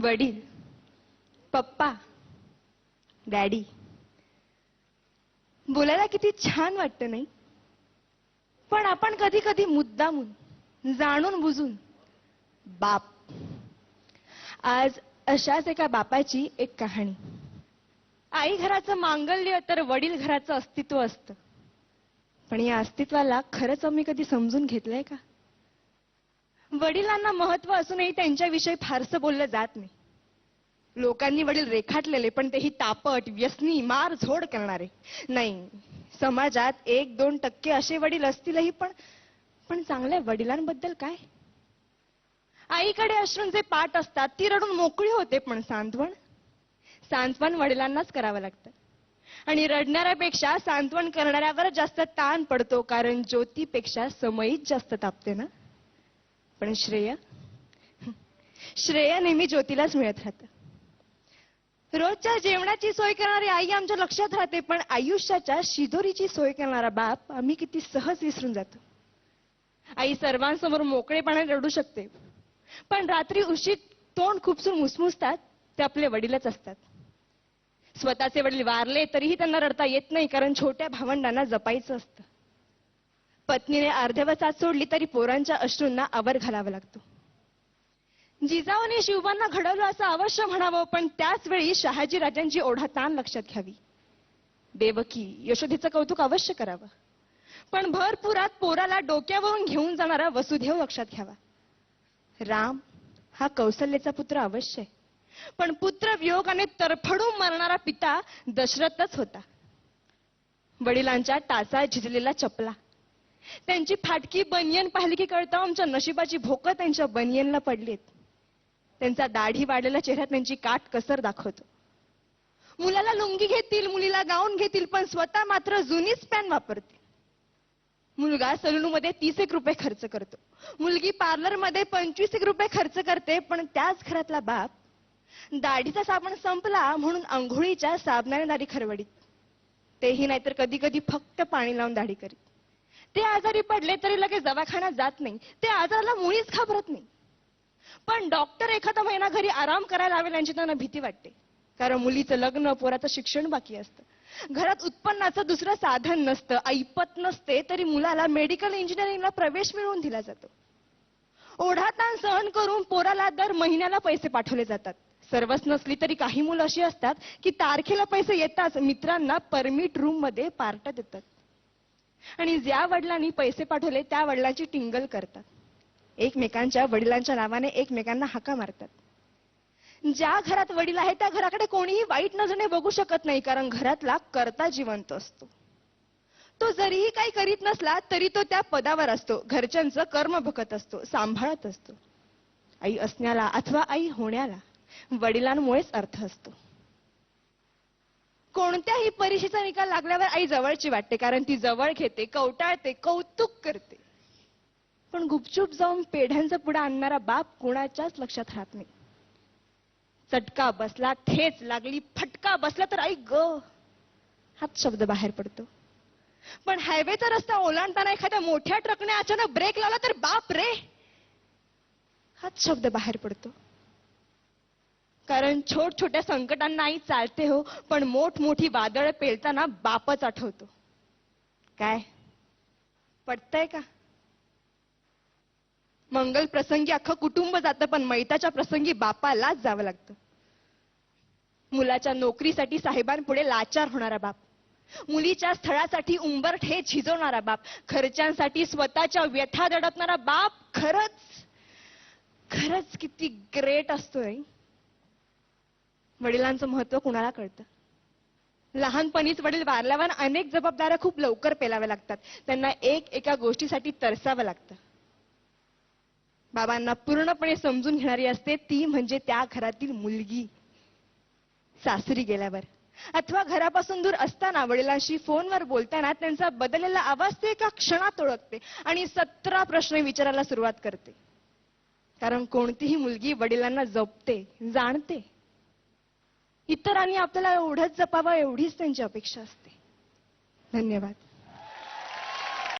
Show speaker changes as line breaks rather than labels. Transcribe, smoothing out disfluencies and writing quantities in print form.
वडील, पप्पा, डॅडी बोलायला किती छान वाटतं नाही? पण आपण कधी कधी मुद्दामून जाणून बुजून बाप. आज अशाच एका बापाची एक कहाणी. आई घराचं मांगल्य तर वडील घराचं अस्तित्व असतं. पण या अस्तित्वाला खरंच आम्ही कधी समजून घेतलंय का? वडिलांना महत्व असूनही त्यांच्याविषयी फारसं बोललं जात नाही. लोकांनी वडील रेखाटलेले, पण तेही तापट, व्यसनी, मार झोड करणारे. नाही, समाजात 1-2% असे वडील असतीलही, पण चांगल्या वडिलांबद्दल काय? आईकडे अश्रूंचे पाट असतात, ती रडून मोकळी होते, पण सांत्वन वडिलांनाच करावं लागतं. आणि रडणाऱ्यापेक्षा सांत्वन करणाऱ्यावर जास्त ताण पडतो, कारण ज्योतीपेक्षा समईच जास्त तापते ना. पण श्रेय नेहमी ज्योतीलाच मिळत राहतं. रोजच्या जेवणाची सोय करणारी आई आमच्या लक्षात राहते, पण आयुष्याच्या शिदोरीची सोय करणारा बाप आम्ही किती सहज विसरून जातो. आई सर्वांसमोर मोकळेपणाने रडू शकते, पण रात्री उशीत तोंड खुपसून मुसमुसतात ते आपले वडीलच असतात. स्वतःचे वडील वारले तरीही त्यांना रडता येत नाही, कारण छोट्या भावंडांना जपायचं असतं. पत्नीने अर्ध्यावर साथ सोडली तरी पोरांच्या अश्रूंना आवर घालावा लागतो. जिजाऊने शिवबांना घडवलं असं अवश्य म्हणावं, पण त्याच वेळी शहाजी राजांची ओढाताण लक्षात घ्यावी. देवकी, यशोदेचं कौतुक अवश्य करावं, पण भरपुरात पोराला डोक्यावरून घेऊन जाणारा वसुदेव लक्षात घ्यावा. राम हा कौशल्याचा पुत्र अवश्य आहे, पण पुत्र वियोगाने तरफडून मरणारा पिता दशरथच होता. वडिलांच्या टाचा झिजलेला चपला, त्यांची फाटकी बनियन पाहिली की कळतं आमच्या नशिबाची भोकं त्यांच्या बनियनला पडलीत. त्यांचा दाढी वाढलेला चेहरा त्यांची काट कसर दाखवतो. मुलाला लुंगी घेतील, मुलीला गाऊन घेतील, पण स्वतः मात्र जुनीच पॅन वापरतील. मुलगा सलूनमध्ये 30 रुपये खर्च करतो, मुलगी पार्लरमध्ये 25 रुपये खर्च करते, पण त्याच घरातला बाप दाढीचा साबण संपला म्हणून अंघोळीच्या साबणाने दाढी खरवडीत. तेही नाहीतर कधी कधी फक्त पाणी लावून दाढी करीत. ते आजारी पडले तरी लगेच दवाखान्यात जात नाही, ते आजाराला मुळीच घाबरत नाही. पण डॉक्टर एखादा महिना घरी आराम करायला लावेल यांची त्यांना भीती वाटते, कारण मुलीचं लग्न, पोराचं शिक्षण बाकी असतं. घरात उत्पन्नाचं दुसरं साधन नसतं, ऐपत नसते, तरी मुलाला मेडिकल इंजिनिअरिंगला प्रवेश मिळवून दिला जातो. ओढाताण सहन करून पोराला दर महिन्याला पैसे पाठवले जातात. सर्वच नसली तरी काही मुलं अशी असतात की तारखेला पैसे येताच मित्रांना परमिट रूम मध्ये पार्ट देतात, आणि ज्या वडिलांनी पैसे पाठवले त्या वडिलांची टिंगल करतात. एकमेकांच्या वडिलांच्या नावाने एकमेकांना हाका मारतात. ज्या घरात वडील आहे त्या घराकडे कोणीही वाईट नजरेने बघू शकत नाही, कारण घरातला कर्ता जिवंत असतो. तो जरीही काही करीत नसला तरी तो त्या पदावर असतो, घरच्यांचं कर्म बघत असतो, सांभाळत असतो. आई असण्याला अथवा आई होण्याला वडिलांमुळेच अर्थ असतो. कोणत्याही परीक्षेचा निकाल लागल्यावर आई जवळची वाटते, कारण ती जवळ घेते, कवटाळते, कौतुक करते. पण गुपचूप जाऊन पेढ्यांचा पुडा आणणारा बाप कोणाच्याच लक्षात राहत नाही. चटका बसला, ठेच लागली, फटका बसला तर आई ग हाच शब्द बाहेर पडतो. पण हायवेचा रस्ता ओलांडताना एखाद्या मोठ्या ट्रकने अचानक ब्रेक लावला तर बाप रे हाच शब्द बाहेर पडतो. कारण छोट्या संकटांना आई चालते हो, पण मोठी वादळ पेलताना बापच आठवतो. काय पटतंय का? मंगल प्रसंगी अख्खं कुटुंब जातं, पण मैताच्या प्रसंगी बापालाच जावं लागतं. मुलाच्या नोकरीसाठी साहेबांपुढे लाचार होणारा बाप, मुलीच्या स्थळासाठी उंबरठे झिजवणारा बाप, खर्चांसाठी स्वतःच्या व्यथा दडपणारा बाप खरंच किती ग्रेट असतोय. वडिलांचं महत्व कुणाला कळतं? लहानपणीच वडील वारल्यावर अनेक जबाबदाऱ्या खूप लवकर पेलाव्या लागतात. त्यांना एका गोष्टीसाठी तरसावं लागतं. बाबांना पूर्णपणे समजून घेणारी असते ती म्हणजे त्या घरातील मुलगी. सासरी गेल्यावर अथवा घरापासून दूर असताना वडिलांशी फोनवर बोलताना त्यांचा बदललेला आवाज ते एका क्षणात ओळखते आणि 17 प्रश्न विचारायला सुरुवात करते. कारण कोणतीही मुलगी वडिलांना जपते, जाणते. इतरांनी आपल्याला एवढंच जपावं एवढीच त्यांची अपेक्षा असते. धन्यवाद.